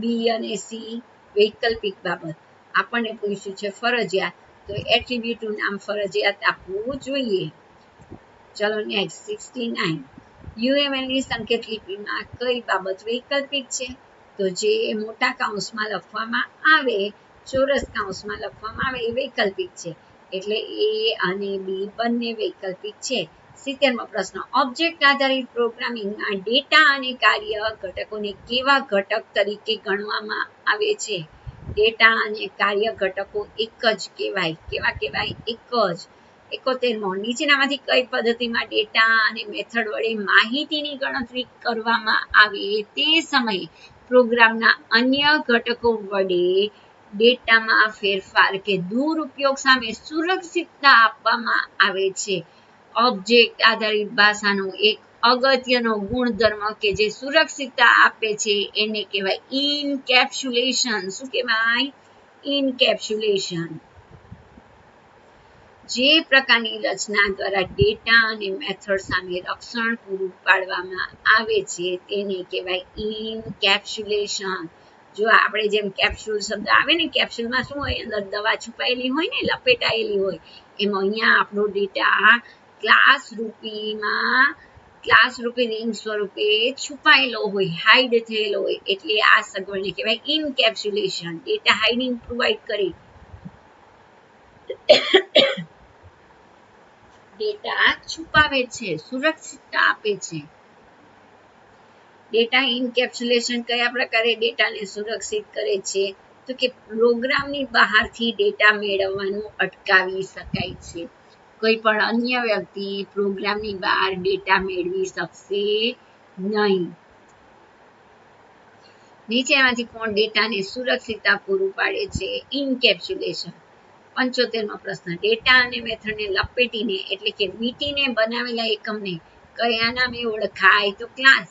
બી અને સી વૈકલ્પિક બાબત. આપણને પૂછ્યું છે ફરજિયાત, તો એટ્રીબ્યુટનું નામ ફરજિયાત આપવું જોઈએ. ચલો નેક્સ્ટ 69. UMLની સંકેત લિપિમાં કઈ બાબત વૈકલ્પિક છે? તો જે મોટા કૌંસમાં લખવામાં આવે, ચોરસ કૌંસમાં લખવામાં આવે એ વૈકલ્પિક છે. એટલે A અને B બંને વૈકલ્પિક છે. 70મો પ્રશ્ન. ઓબ્જેક્ટ આધારિત પ્રોગ્રામિંગમાં ડેટા અને કાર્ય ઘટકોને કેવા ઘટક તરીકે ગણવામાં આવે છે? ડેટા અને કાર્ય ઘટકો એક જ કહેવાય. કેવા કહેવાય? એક જ. 71મો. નીચેનામાંથી કઈ પદ્ધતિમાં ડેટા અને મેથડ વડે માહિતીની ગણતરી કરવામાં આવે તે સમયે પ્રોગ્રામના અન્ય ઘટકો વડે ડેટામાં ફેરફાર કે દુરુપયોગ સામે સુરક્ષિતતા આપવામાં આવે છે? ઓબ્જેક્ટ આધારિત ભાષાનો એક અગત્યનો ગુણધર્મ કે જે સુરક્ષિતતા આપે છે એને કહેવાય ઇનકેપ્સ્યુલેશન. શું કહેવાય? ઇનકેપ્સ્યુલેશન. જે પ્રકારની રચના દ્વારા ડેટા અને મેથડ સામે રક્ષણ પૂરું પાડવામાં આવે છે તેને કહેવાય ઇનકેપ્સ્યુલેશન. જો આપણે જેમ કેપ્સ્યુલ શબ્દ આવે ને, કેપ્સ્યુલમાં શું હોય? અંદર દવા છુપાયેલી હોય ને, લપેટાયેલી હોય. એમાં અહીંયા આપણો ડેટા ક્લાસ રૂપી રિંગ સ્વરૂપે છુપાયેલો હોય, હાઈડ થયેલો હોય. એટલે આ સગવડને કહેવાય ઇનકેપ્સ્યુલેશન. ડેટા હાઇડિંગ પ્રોવાઈડ કરે. ડેટા છુપાવે છે, સુરક્ષિતતા આપે છે. ડેટા ઇનકેપ્સ્યુલેશન કયા પ્રકારે ડેટાને સુરક્ષિત કરે છે? તો કે પ્રોગ્રામની બહારથી ડેટા મેળવવાનું અટકાવી શકાય છે. કોઈ પણ અન્ય વ્યક્તિ પ્રોગ્રામની બહાર ડેટા મેળવી શકશે નહીં. નીચેમાંથી કોણ ડેટાને સુરક્ષિતતા પૂરું પાડે છે? ઇનકેપ્સ્યુલેશન. 75મો પ્રશ્ન. ડેટા અને મેથડને લપેટીને એટલે કે વીંટીને બનાવેલા એકમને કયા નામે ઓળખાય? તો ક્લાસ.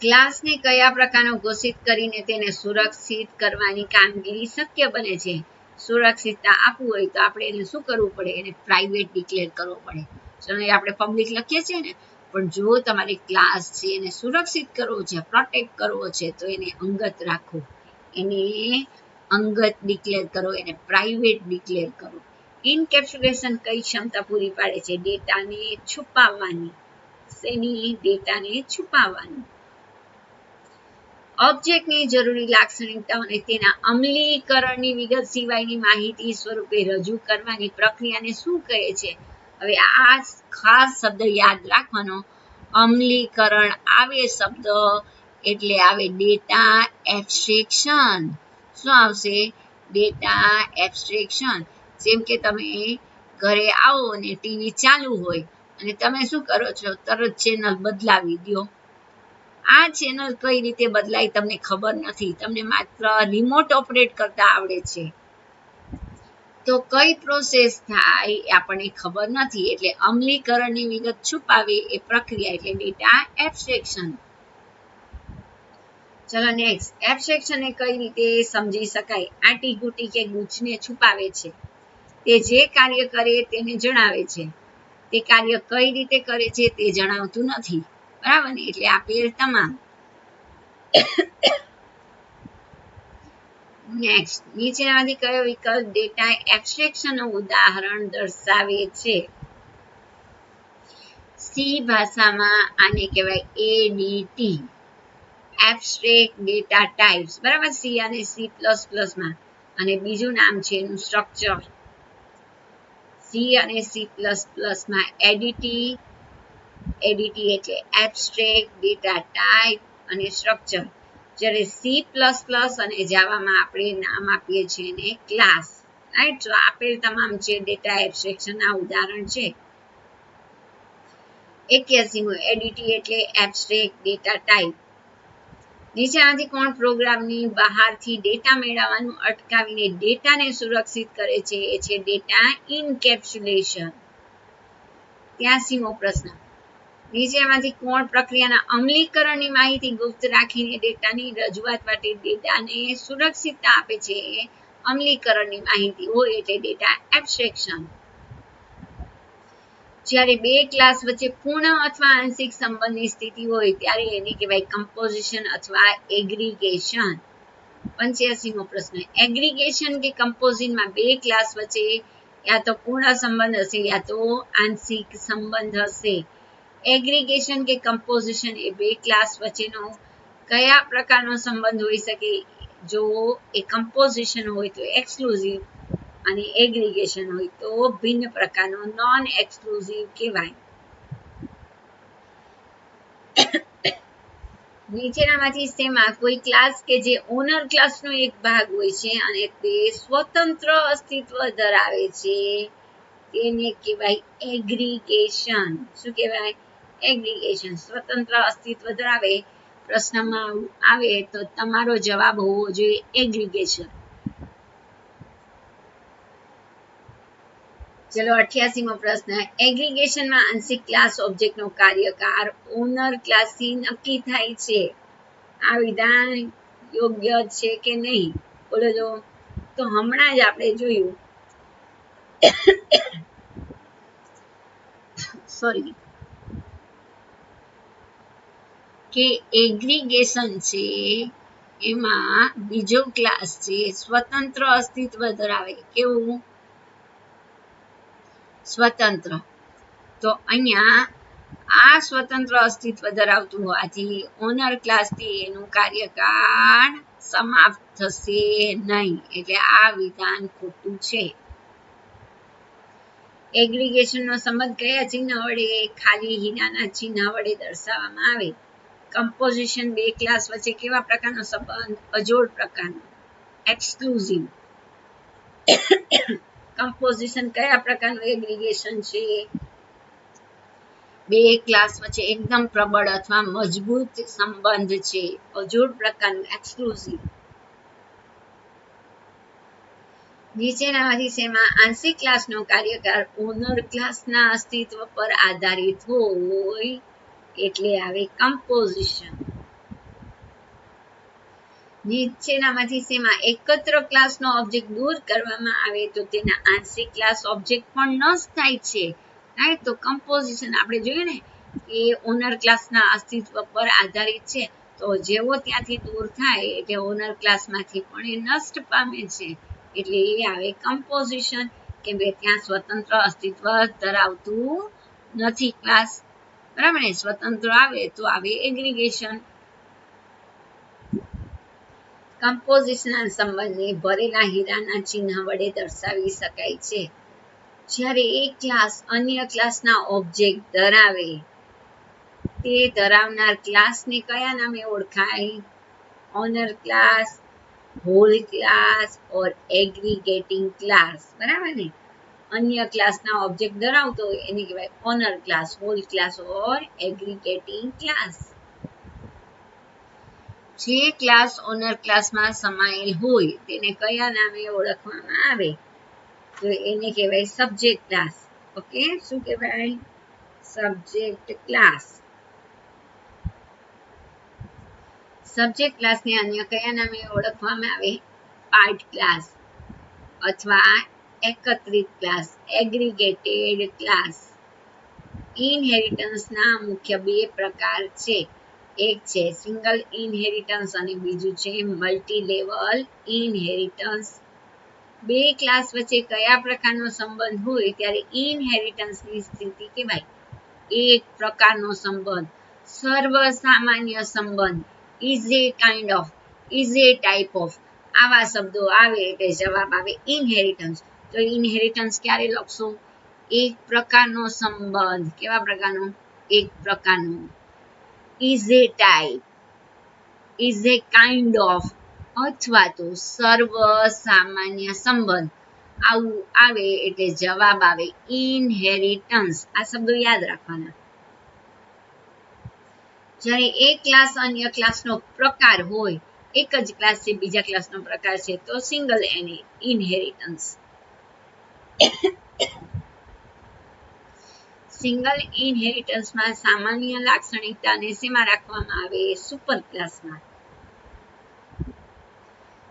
ક્લાસને કયા પ્રકારનો ઘોષિત કરીને તેને સુરક્ષિત કરવાની કામગીરી શક્ય બને છે? સુરક્ષિતતા આપવું હોય તો આપણે એને શું કરવું પડે? એને પ્રાઇવેટ ડિક્લેર કરવો પડે. ચલો આપણે પબ્લિક લખીએ છીએ ને, પણ જો તમારે ક્લાસ છે એને સુરક્ષિત કરવો છે, પ્રોટેક્ટ કરવો છે, તો એને અંગત રાખો. એને અંગત ડિક્લેર કરો, એને પ્રાઇવેટ ડિક્લેર કરો. ઇનકેપ્સ્યુલેશન કઈ ક્ષમતા પૂરી પાડે છે? ડેટાને છુપાવવાની. શેની? ડેટાને છુપાવવાની. ઓબ્જેક્ટની જરૂરી લાક્ષણિકતાઓને તેના અમલીકરણની વિગત સિવાયની માહિતી સ્વરૂપે રજૂ કરવાની પ્રક્રિયાને શું કહે છે? હવે આ ખાસ શબ્દ યાદ રાખવાનો. અમલીકરણ આવે શબ્દ એટલે આવે ડેટા એબ્સ્ટ્રેક્શન. શું આવશે? Data abstraction. જેમ કે તમે ઘરે આવો અને ટીવી ચાલુ હોય અને તમે શું કરો છો? તરત ચેનલ બદલાવી દો. આ ચેનલ કઈ રીતે બદલાય તમને ખબર નથી, તમને માત્ર રિમોટ ઓપરેટ કરતા આવડે છે. તો કઈ પ્રોસેસ થાય એ આપણને ખબર નથી, એટલે અમલીકરણની વિગત છુપાવે એ પ્રક્રિયા એટલે ડેટા એબ્સ્ટ્રેક્શન. ચલો નેક્સ્ટ. એબ્સ્ટ્રેક્શનને કઈ રીતે સમજી શકાય? આંટીઘૂંટી કે ગૂંચને છુપાવે છે. તે જે કાર્ય કરે તેને જણાવે છે. તે કાર્ય કઈ રીતે કરે છે તે જણાવતું નથી. બરાબર ને? એટલે આપેલ તમામ. નેક્સ્ટ. નીચેનામાંથી કયો વિકલ્પ ડેટા એબ્સ્ટ્રેક્શનનું ઉદાહરણ દર્શાવે છે? સી ભાષામાં આને કહેવાય એડીટી, એબ્સ્ટ્રેક્ટ ડેટા ટાઈપ્સ. બરાબર? સી અને C++માં. અને બીજું નામ છે એનું સ્ટ્રક્ચર. સી અને C++માં એડીટી એટલે એબ્સ્ટ્રેક્ટ ડેટા ટાઈપ અને સ્ટ્રક્ચર. જ્યારે C++ અને જાવામાં આપણે નામ આપીએ છીએ એને ક્લાસ. રાઈટ? તો આપેલ તમામ છે ડેટા એબ્સ્ટ્રેક્શનના ઉદાહરણ છે. 81. એડીટી એટલે એબ્સ્ટ્રેક્ટ ડેટા ટાઈપ. નીચેનામાંથી કોણ પ્રોગ્રામની બહારથી ડેટા મેળવવાનું અટકાવીને ડેટાને સુરક્ષિત કરે છે? એ છે ડેટા ઇનકેપ્સ્યુલેશન. 83મો પ્રશ્ન. નીચેમાંથી કોણ પ્રક્રિયાના અમલીકરણની માહિતી ગુપ્ત રાખીને ડેટાની રજૂઆત માટે ડેટાને સુરક્ષિતતા આપે છે? અમલીકરણની માહિતી હોય એટલે ડેટા એબ્સ્ટ્રેક્શન. જ્યારે બે ક્લાસ વચ્ચે પૂર્ણ અથવા આંશિક સંબંધની સ્થિતિ હોય ત્યારે એને કહેવાય કમ્પોઝિશન અથવા એગ્રીગેશન. 85મો પ્રશ્ન, એગ્રીગેશન કે કમ્પોઝિશનમાં બે ક્લાસ વચ્ચે યા તો પૂર્ણ સંબંધ હશે યા તો આંશિક સંબંધ હશે. એગ્રીગેશન કે કમ્પોઝિશન એ બે ક્લાસ વચ્ચેનો કયા પ્રકારનો સંબંધ હોઈ શકે? જો એ કમ્પોઝિશન હોય તો એક્સક્લુઝિવ અને એગ્રીગેશન હોય તો ભિન્ન પ્રકારનો નોન એક્સક્લુઝિવ કહેવાય. નીચેનામાંથી શેમાં કોઈ ક્લાસ કે જે ઓનર ક્લાસનો એક ભાગ હોય છે અને તે સ્વતંત્ર અસ્તિત્વ ધરાવે છે તેને કહેવાય એગ્રીગેશન. શું કહેવાય? એગ્રીગેશન. સ્વતંત્ર અસ્તિત્વ ધરાવે. પ્રશ્નમાં આવે તો તમારો જવાબ હોવો જોઈએ એગ્રીગેશન. ચલો 88મો પ્રશ્ન, એગ્રીગેશનમાં આંશિક ક્લાસ ઓબ્જેક્ટનો કાર્યકાર ઓનર ક્લાસથી નક્કી થાય છે. આ વિધાન યોગ્ય છે કે નહીં? બોલો જો. તો હમણાં જ આપણે જોયું કે એગ્રીગેશન છે એમાં બીજો ક્લાસ છે સ્વતંત્ર અસ્તિત્વ ધરાવે. કેવું? સ્વતંત્ર. તો અહીંયા આ સ્વતંત્ર અસ્તિત્વ ધરાવતું હોવાથી ઓનર ક્લાસથી એનું કાર્યકાળ સમાપ્ત થશે નહીં, એટલે આ વિધાન ખોટું છે. એગ્રીગેશનનો સંબંધ કયા ચિહ્ન વડે? ખાલી હીરાના ચિહ્ન વડે દર્શાવવામાં આવે. કમ્પોઝિશન બે ક્લાસ વચ્ચે કેવા પ્રકારનો સંબંધ? અજોડ પ્રકારનો, એક્સક્લુઝિવ. કમ્પોઝિશન કયા પ્રકારનું એગ્રીગેશન છે? બે ક્લાસ વચ્ચે એકદમ પ્રબળ અથવા મજબૂત સંબંધ છે. અજોડ પ્રકારનું, એક્સક્લુઝિવ. નીચેનામાંથી શેમાં આંશિક ક્લાસનો કાર્યકાર ઓનર ક્લાસના અસ્તિત્વ પર આધારિત હોય? એટલે આવે કમ્પોઝિશન. નીચેનામાંથી શેમાં એકત્ર ક્લાસનો ઓબ્જેક્ટ દૂર કરવામાં આવે તો તેના આંશિક ક્લાસ ઓબ્જેક્ટ પણ નષ્ટ થાય છે? રાઈટ. તો કમ્પોઝિશન આપણે જોયું ને કે ઓનર ક્લાસના અસ્તિત્વ પર આધારિત છે, તો જેવો ત્યાંથી દૂર થાય એટલે ઓનર ક્લાસમાંથી પણ એ નષ્ટ પામે છે, એટલે એ આવે કમ્પોઝિશન. કેમ કે ત્યાં સ્વતંત્ર અસ્તિત્વ ધરાવતું નથી ક્લાસ. બરાબર ને? સ્વતંત્ર આવે તો આવે એગ્રીગેશન. કમ્પોઝિશનના સંબંધને ભરેલા હીરાના ચિહ્ન વડે દર્શાવી શકાય છે. જ્યારે એક ક્લાસ અન્ય ક્લાસના ઓબ્જેક્ટ ધરાવે તે ધરાવનાર ક્લાસને કયા નામે ઓળખાય? ઓનર ક્લાસ, હોલ ક્લાસ ઓર એગ્રીગેટિંગ ક્લાસ. બરાબર ને? અન્ય ક્લાસના ઓબ્જેક્ટ ધરાવતો હોય એને કહેવાય ઓનર ક્લાસ, હોલ ક્લાસ ઓર એગ્રીગેટિંગ ક્લાસ. જે ક્લાસ ઓનર ક્લાસમાં સમાયેલ હોય તેને કયા નામે ઓળખવામાં આવે? તો એને કહેવાય સબ્જેક્ટ ક્લાસ. ઓકે, શું કહેવાય? Subject class. સબ્જેક્ટ ક્લાસને અન્ય કયા નામે ઓળખવામાં આવે? પાર્ટ ક્લાસ અથવા એકત્રિત ક્લાસ, એગ્રીગેટેડ ક્લાસ. ઇનહેરિટન્સના મુખ્ય બે પ્રકાર છે. એક છે સિંગલ ઇનહેરિટન્સ અને બીજું છે મલ્ટી લેવલ ઇનહેરિટન્સ. બે ક્લાસ વચ્ચે કયા પ્રકારનો સંબંધ હોય ત્યારે ઇનહેરિટન્સની સ્થિતિ કહેવાય? એક પ્રકારનો સંબંધ, સર્વસામાન્ય સંબંધ, is A kind of, is A type of. આવા શબ્દો આવે એટલે જવાબ આવે ઇનહેરિટન્સ. તો ઇનહેરિટન્સ ક્યારે લખશો? એક પ્રકારનો સંબંધ. કેવા પ્રકારનો? એક પ્રકારનો. Is A type, is A kind of અથવા તો સર્વસામાન્ય સંબંધ. આવું આવે એટલે જવાબ આવે ઇનહેરિટન્સ. આ શબ્દો યાદ રાખવાના. જ્યારે એક ક્લાસ અન્ય ક્લાસનો પ્રકાર હોય, એક જ ક્લાસ છે બીજા ક્લાસનો પ્રકાર છે, તો સિંગલ ઇનહેરિટન્સ. સિંગલ ઇનહેરિટન્સમાં સામાન્ય લાક્ષણિકતાને શેમાં રાખવામાં આવે? સુપર ક્લાસમાં.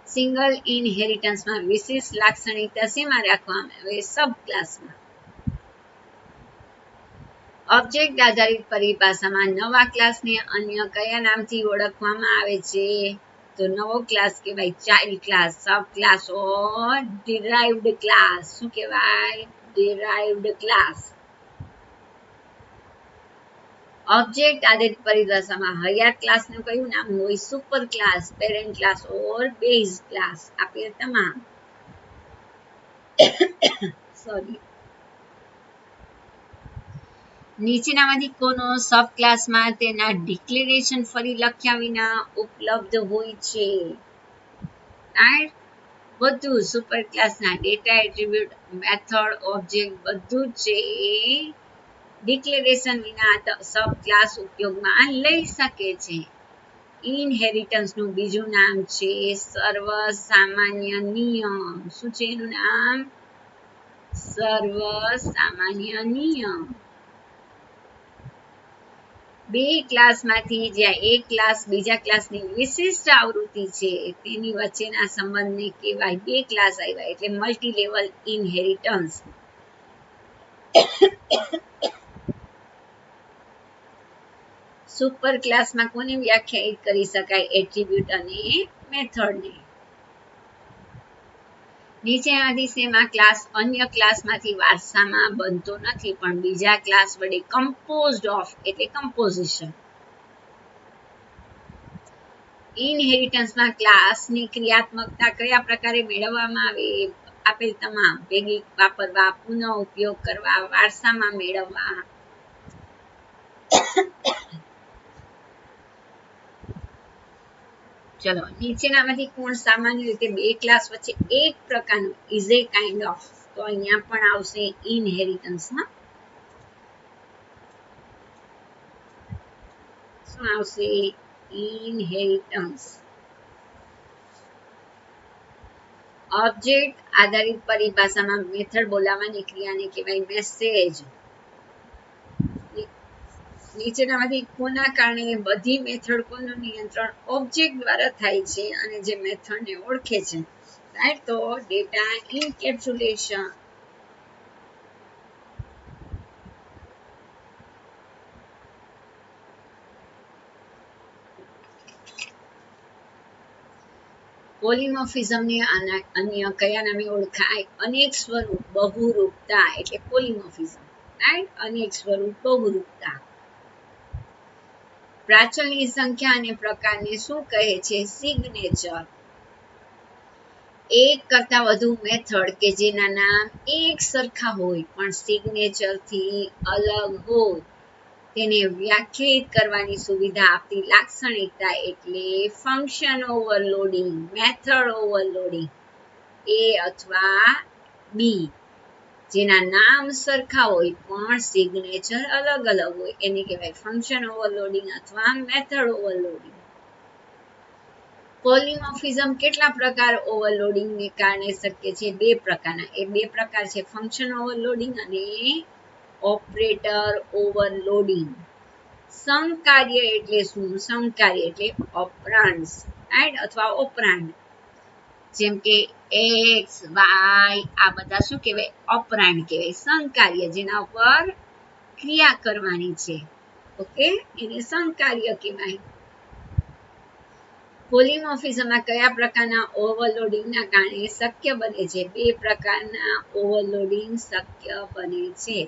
સિંગલ ઇનહેરિટન્સમાં વિશેષ લાક્ષણિકતા શેમાં રાખવામાં આવે? સબ ક્લાસમાં. ઓબ્જેક્ટ આધારિત પરિભાષામાં નવા ક્લાસને અન્ય કયા નામથી ઓળખવામાં આવે છે? તો નવો ક્લાસ કહેવાય ચાઇલ્ડ ક્લાસ. સબ ક્લાસ ઓર ડિરાઇવ્ડ ક્લાસ. શું કહેવાય? Derived class. ઓબ્જેક્ટ આધારિત પરિભાષામાં હયાત ક્લાસનું કયું નામ હોય? સુપર ક્લાસ, પેરેન્ટ ક્લાસ ઓર બેઝ ક્લાસ. આપેલ તમામ સોરી નીચેનામાંથી કોનો સબ ક્લાસમાં તેના ડિક્લેરેશન ફરી લખ્યા વિના ઉપલબ્ધ હોય છે? રાઈટ, બધું સુપર ક્લાસના ડેટા, એટ્રીબ્યુટ, મેથડ, ઓબ્જેક્ટ બધું જ છે એ ડિક્લેરેશન વિના સબ ક્લાસ ઉપયોગમાં લઈ શકે છે. ઇનહેરિટન્સનું બીજું નામ છે સર્વસામાન્ય નિયમ. શું છે એનું નામ? સર્વસામાન્ય નિયમ. બે ક્લાસમાંથી જ્યાં એક ક્લાસ બીજા ક્લાસની વિશિષ્ટ આવૃત્તિ છે તેની વચ્ચેના સંબંધને કહેવાય બે ક્લાસ આવ્યા એટલે મલ્ટી લેવલ ઇનહેરિટન્સ. સુપર ક્લાસમાં કોને વ્યાખ્યાયિત કરી શકાય? એટ્રીબ્યુટ અને મેથડને. નીચેનામાંથી શેમાં ક્લાસ અન્ય ક્લાસમાંથી વારસામાં બનતો નથી પણ બીજા ક્લાસ વડે કમ્પોઝડ ઓફ એટલે કમ્પોઝિશન. ઇનહેરિટન્સમાં ક્લાસની ક્રિયાત્મકતા કયા પ્રકારે મેળવવામાં આવે? આપેલ તમામ ભેગી વાપરવા, પુનઃ ઉપયોગ કરવા, વારસામાં મેળવવા. ચલો, નીચેનામાંથી કોણ સામાન્ય રીતે બે ક્લાસ વચ્ચે એક પ્રકારનું ઇઝ એ કાઇન્ડ ઓફ? તો અહીંયા પણ આવશે ઇનહેરિટન્સ. શું આવશે? ઇનહેરિટન્સ. ઓબ્જેક્ટ આધારિત પરિભાષામાં મેથડ બોલાવવાની ક્રિયાને કહેવાય મેસેજ. નીચેનામાંથી કોના કારણે બધી મેથડ કોનું નિયંત્રણ ઓબ્જેક્ટ દ્વારા થાય છે અને જે મેથડને ઓળખે છે? રાઈટ, તો ડેટા ઇન્કેપ્સ્યુલેશન. પોલિમોર્ફિઝમને અન્ય કયા નામે ઓળખાય? અનેક સ્વરૂપ બહુરૂપતા એટલે પોલિમોર્ફિઝમ. રાઈટ, અનેક સ્વરૂપ બહુરૂપતા. પ્રાચલની સંખ્યા અને પ્રકારને શું કહે છે? સિગ્નેચર. એક કરતા વધુ મેથડ કે જેના નામ એક સરખા હોય પણ સિગ્નેચરથી અલગ હોય તેને વ્યાખ્યાયિત કરવાની સુવિધા આપતી લાક્ષણિકતા એટલે ફંક્શન ઓવરલોડિંગ, મેથડ ઓવરલોડિંગ. એ અથવા બી જેના નામ સરખા હોય પણ સિગ્નેચર અલગ અલગ હોય એને કહેવાય ફંક્શન ઓવરલોડિંગ અથવા મેથડ ઓવરલોડિંગ. પોલિમોર્ફિઝમ કેટલા પ્રકાર ઓવરલોડિંગને કારણે શક્ય છે? બે પ્રકારના. એ બે પ્રકાર છે ફંક્શન ઓવરલોડિંગ અને ઓપરેટર ઓવરલોડિંગ. સમકાર્ય એટલે શું? સમકાર્ય એટલે ઓપરાન્ડ્સ, રાઈટ, અથવા ઓપરાન્ડ. જેમ કે એક્સ, વાય આ બધા શું કહેવાય? ઓપરાન્ડ કહેવાય. સમકાર્ય જેના ઉપર ક્રિયા કરવાની છે, ઓકે, એને સમકાર્ય કહેવાય. પોલિમોર્ફિઝમમાં કયા પ્રકારના ઓવરલોડિંગના કારણે શક્ય બને છે? બે પ્રકારના ઓવરલોડિંગ શક્ય બને છે.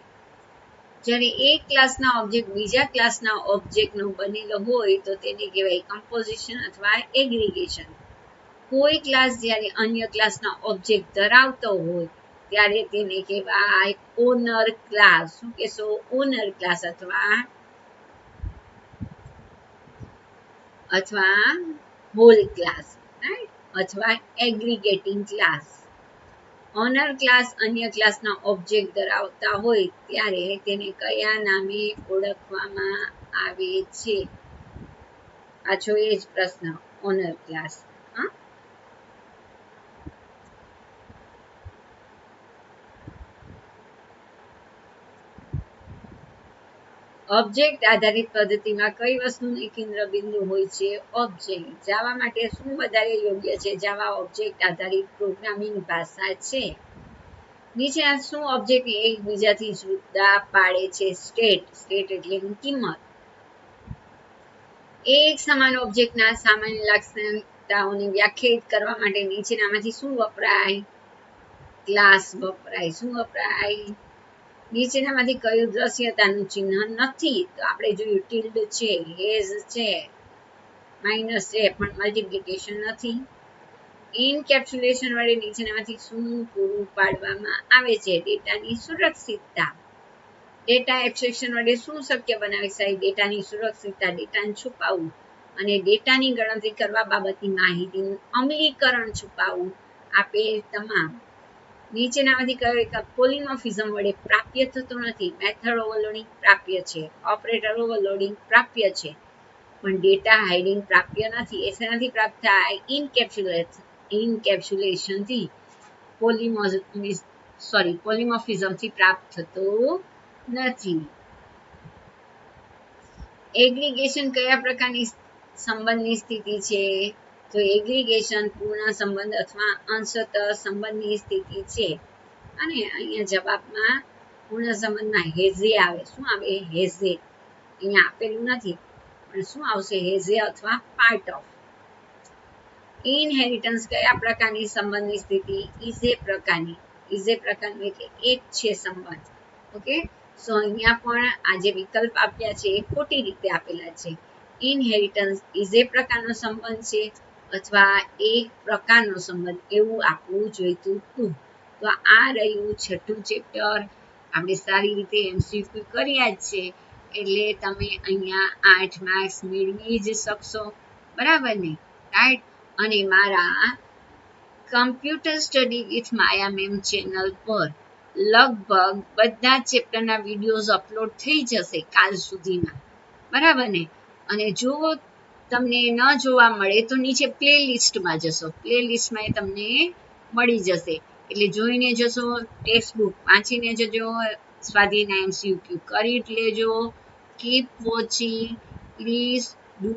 જ્યારે એક ક્લાસના ઓબ્જેક્ટ બીજા ક્લાસના ઓબ્જેક્ટનો બનેલો હોય તો તેને કહેવાય કમ્પોઝિશન અથવા એગ્રીગેશન. કોઈ ક્લાસ જ્યારે અન્ય ક્લાસના ઓબ્જેક્ટ ધરાવતો હોય ત્યારે તેને કહેવાય ઓનર ક્લાસ. શું કહેશો? ઓનર ક્લાસ અથવા હોલ ક્લાસ, રાઈટ, અથવા એગ્રીગેટિંગ ક્લાસ. ઓનર ક્લાસ અન્ય ક્લાસના ઓબ્જેક્ટ ધરાવતા હોય ત્યારે તેને કયા નામે ઓળખવામાં આવે છે? પાછો એ જ પ્રશ્ન, ઓનર ક્લાસ. ઓબ્જેક્ટ આધારિત પદ્ધતિમાં કઈ વસ્તુનું કેન્દ્ર બિંદુ હોય છે? ઓબ્જેક્ટ. જાવા માટે શું વધારે યોગ્ય છે? જાવા ઓબ્જેક્ટ આધારિત પ્રોગ્રામિંગ ભાષા છે. નીચે શું ઓબ્જેક્ટ એકબીજાથી જુદા પાડે છે? સ્ટેટ. સ્ટેટ એટલે કિંમત. એક સમાન ઓબ્જેક્ટના સામાન્ય સત્તાઓને વ્યાખ્યાયિત કરવા માટે નીચેનામાંથી શું વપરાય? ક્લાસ વપરાય. શું વપરાય? નીચેનામાંથી કયું દ્રશ્યતાનું ચિહ્ન નથી? તો આપણે જોયું ટિલ્ડ છે, હેઝ છે, માઇનસ છે, પણ મલ્ટિપ્લિકેશન નથી. ઇનકેપ્સ્યુલેશન વડે નીચેનામાંથી શું પૂરું પાડવામાં આવે છે? ડેટાની સુરક્ષિતતા. ડેટા એબ્સ્ટ્રેક્શન વડે શું શક્ય બનાવી શકાય? ડેટાની સુરક્ષિતતા, ડેટાને છુપાવવું અને ડેટાની ગણતરી કરવા બાબતની માહિતીનું અમલીકરણ છુપાવવું આપે તમામ. નીચેનામાંથી કયો એક પોલિમોર્ફિઝમ વડે પ્રાપ્ય થતો નથી? મેથડ ઓવરલોડિંગ પ્રાપ્ય છે, ઓપરેટર ઓવરલોડિંગ પ્રાપ્ય છે, પણ ડેટા હાઇડિંગ પ્રાપ્ય નથી. એ શેનાથી પ્રાપ્ત થાય? ઇનકેપ્સ્યુલેશનથી. પોલિમોર્ફિઝમથી પ્રાપ્ત થતો નથી. એગ્રીગેશન કયા પ્રકારની સંબંધની સ્થિતિ છે? તો એગ્રીગેશન પૂર્ણ સંબંધ અથવા અંશતઃ સંબંધની સ્થિતિ છે. અને અહીંયા જવાબમાં પૂર્ણ સંબંધમાં હેઝે આવે. શું આવે? હેઝે. અહીંયા આપેલું નથી, પણ શું આવશે? હેઝે અથવા પાર્ટ ઓફ. ઇનહેરિટન્સ કયા પ્રકારની સંબંધની સ્થિતિ? ઇઝે પ્રકારની. ઇઝે પ્રકારનું એટલે એક છે સંબંધ. ઓકે, સો અહીંયા પણ આ જે વિકલ્પ આપ્યા છે એ ખોટી રીતે આપેલા છે. ઇનહેરિટન્સ ઇઝે પ્રકારનો સંબંધ છે અથવા એક પ્રકારનો સંબંધ એવું આપવું જોઈતું હતું. તો આ રહ્યું છઠ્ઠું ચેપ્ટર. આપણે સારી રીતે MCQ કર્યા જ છે, એટલે તમે અહીંયા 8 માર્ક્સ મેળવી જ શકશો. બરાબર ને? રાઈટ. અને મારા computer study with Maya ma'am channel પર લગભગ બધા ચેપ્ટરના વિડીયોઝ અપલોડ થઈ જશે કાલ સુધીમાં. બરાબર ને? અને જો તમને ન જોવા મળે તો નીચે પ્લેલિસ્ટમાં જશો. પ્લેલિસ્ટમાં એ તમને મળી જશે. એટલે જોઈને જશો, ટેક્સ્ટ બુક વાંચીને જજો, સ્વાધ્યાયના MCQ કરી લેજો. Keep watching, please do